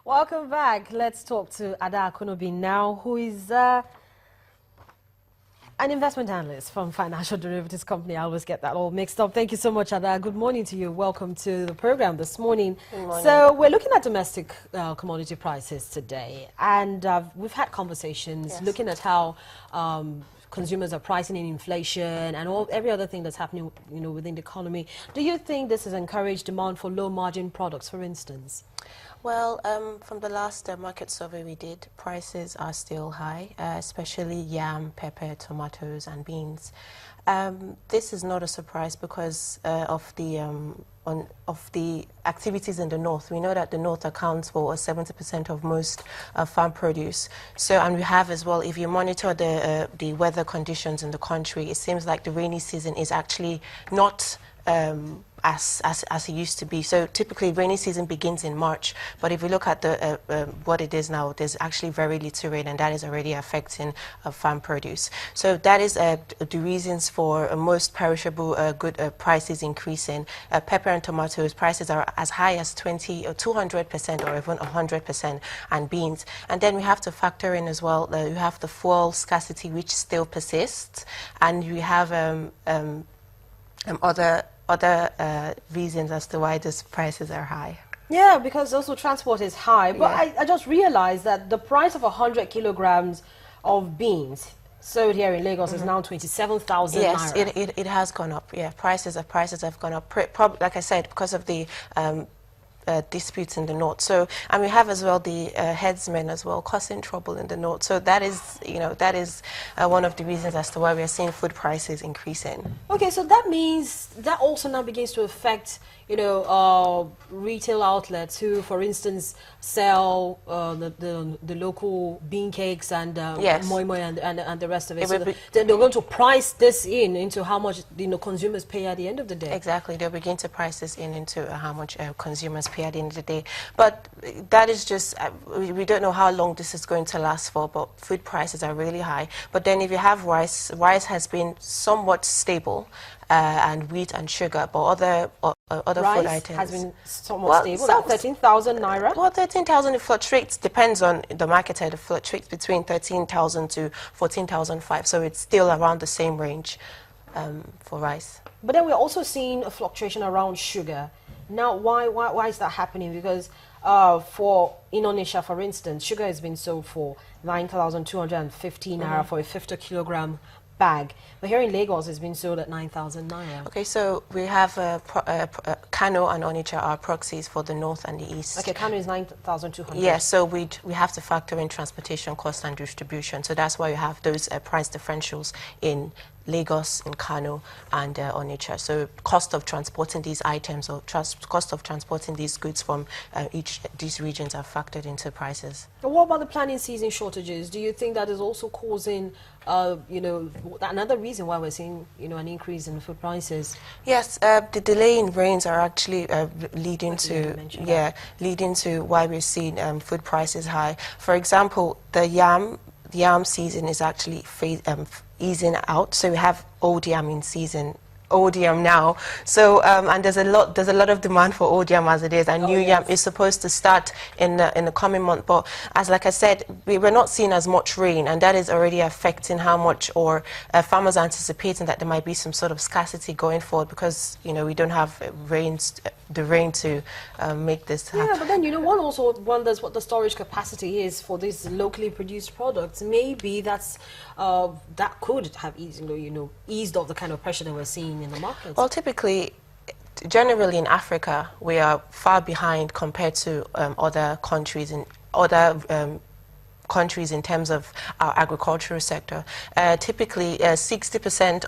Welcome back. Let's talk to Ada Akonobi now, who is an investment analyst from financial derivatives company. I always get that all mixed up. Thank you so much, Ada. Good morning to you. Welcome to the program this morning. Good morning. So we're looking at domestic commodity prices today, and we've had conversations looking at how consumers are pricing in inflation and every other thing that's happening, within the economy. Do you think this has encouraged demand for low-margin products, for instance? Well, from the last market survey we did, prices are still high, especially yam, pepper, tomatoes, and beans. This is not a surprise because of the activities in the north. We know that the north accounts for 70% of most farm produce. So, and we have as well, if you monitor the weather conditions in the country, it seems like the rainy season is actually not as it used to be. So typically rainy season begins in March, but if you look at the what it is now, there's actually very little rain, and that is already affecting farm produce. So that is the reasons for most perishable good prices increasing. Pepper and tomatoes prices are as high as 20 or 200% or even 100%, and beans. And then we have to factor in as well, you have the fuel scarcity, which still persists, and we have other reasons as to why these prices are high. Yeah, because also transport is high. But Yeah. I just realized that the price of 100 kilograms of beans sold here in Lagos is now 27,000 Yes, naira. it has gone up. Yeah, prices have gone up. Like I said, because of the disputes in the north. So, and we have as well the headsmen as well causing trouble in the north. So that is, one of the reasons as to why we are seeing food prices increasing. Okay, so that means that also now begins to affect, retail outlets who, for instance, sell the local bean cakes and Yes. moi moi and the rest of it. It So will be- they're going to price this into how much consumers pay at the end of the day. Exactly, they'll begin to price this into how much consumers pay at the end of the day. But that is just, we don't know how long this is going to last for, but food prices are really high. But then if you have rice has been somewhat stable, and wheat and sugar, but other Rice food items has been somewhat stable. Now 13,000 naira. Well, 13,000, it fluctuates, depends on the market. It fluctuates between 13,000 to 14,500, so it's still around the same range for rice. But then we're also seeing a fluctuation around sugar. Now, why is that happening? Because for Indonesia, for instance, sugar has been sold for 9,250 naira for a 50 kilogram bag. But here in Lagos, it's been sold at 9,000 naira. Okay, so we have Kano and Onitsha are proxies for the north and the east. Okay, Kano is 9,200. Yes, so we have to factor in transportation cost and distribution. So that's why you have those price differentials in Lagos, in Kano, and Onitsha. So cost of transporting these items or cost of transporting these goods from these regions are factored into prices. But what about the planting season shortages? Do you think that is also causing, another reason why we're seeing, an increase in food prices? Yes, the delay in rains are actually leading to why we're seeing food prices high. For example, the yam season is actually easing out, so we have old yam in season. Old yam now, so and there's a lot of demand for old yam as it is, and new yam is supposed to start in the coming month. But like I said, we're not seeing as much rain, and that is already affecting how much, or farmers are anticipating that there might be some sort of scarcity going forward because we don't have the rain to make this happen. Yeah, but then one also wonders what the storage capacity is for these locally produced products. Maybe that could have eased off the kind of pressure that we're seeing in the market. Well, generally in Africa, we are far behind compared to other countries in terms of our agricultural sector. Typically, 60%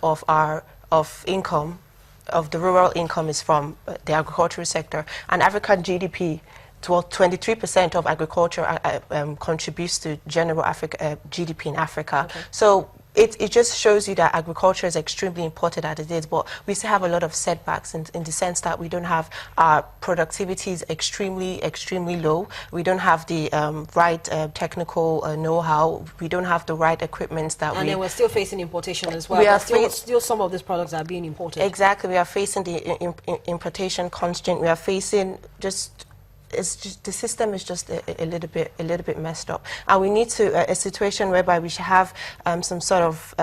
of the rural income is from the agricultural sector, and African GDP, 23% of agriculture contributes to general GDP in Africa. Okay. So it just shows you that agriculture is extremely important as it is, but we still have a lot of setbacks in the sense that we don't have our productivity is extremely low. We don't have the right technical know-how. We don't have the right equipment and then we're still facing importation as well. Still some of these products are being imported. Exactly, we are facing the importation constraint. We are facing just the system is just a little bit messed up, and we need to a situation whereby we should have some sort of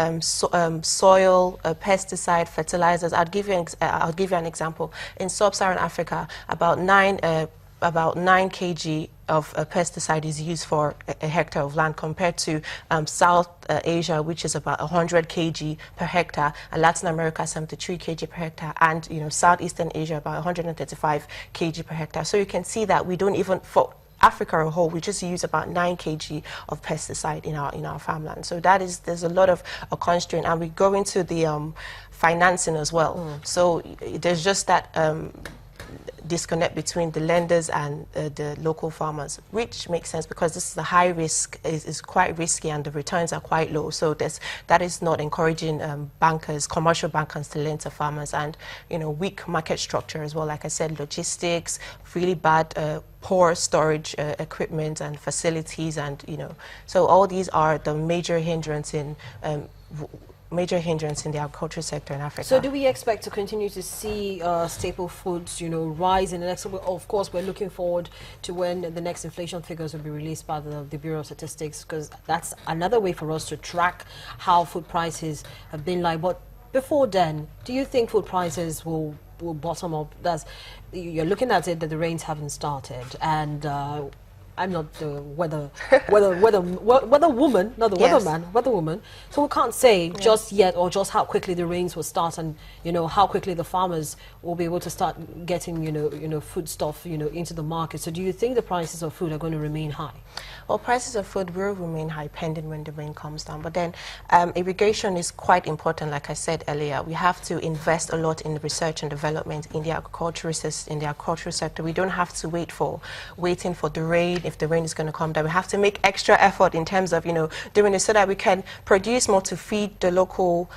soil, pesticide, fertilizers. I'll give you an example. In sub-Saharan Africa, about 9 kg of pesticide is used for a hectare of land, compared to South Asia, which is about 100 kg per hectare, and Latin America 73 kg per hectare, and Southeastern Asia about 135 kg per hectare. So you can see that we don't even, for Africa as a whole, we just use about 9 kg of pesticide in our farmland. So there's a lot of a constraint, and we go into the financing as well. So there's just that disconnect between the lenders and the local farmers, which makes sense because this is a high risk, is quite risky, and the returns are quite low. So that is not encouraging commercial bankers to lend to farmers, and weak market structure as well. Like I said, logistics, really bad, poor storage equipment and facilities, and so all these are the major hindrance in the agriculture sector in Africa. So do we expect to continue to see staple foods, rise in the next? Of course, we're looking forward to when the next inflation figures will be released by the Bureau of Statistics, because that's another way for us to track how food prices have been like. But before then, do you think food prices will bottom up? You're looking at it that the rains haven't started, and I'm not the weather woman, not the weatherman, weather woman. So we can't say just yet, or just how quickly the rains will start, and how quickly the farmers will be able to start getting food stuff into the market. So do you think the prices of food are going to remain high? Well, prices of food will remain high pending when the rain comes down. But then irrigation is quite important. Like I said earlier, we have to invest a lot in research and development in the agricultural sector. We don't have to waiting for the rain. If the rain is going to come down, we have to make extra effort in terms of doing it so that we can produce more to feed the local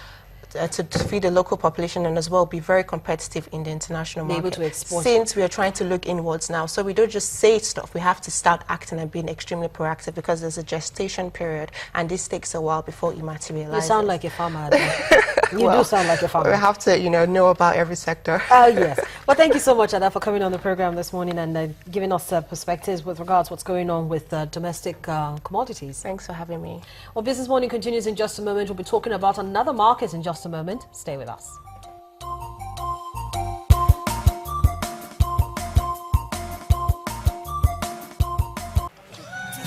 population, and as well be very competitive in the international market. Be able to export. Since we are trying to look inwards now, so we don't just say stuff, we have to start acting and being extremely proactive, because there's a gestation period, and this takes a while before it materializes. You sound like a farmer. You do sound like a farmer. We have to know about every sector. Oh yes. Well, thank you so much, Ada, for coming on the program this morning and giving us perspectives with regards to what's going on with domestic commodities. Thanks for having me. Well, Business Morning continues in just a moment. We'll be talking about another market in just a moment. Stay with us.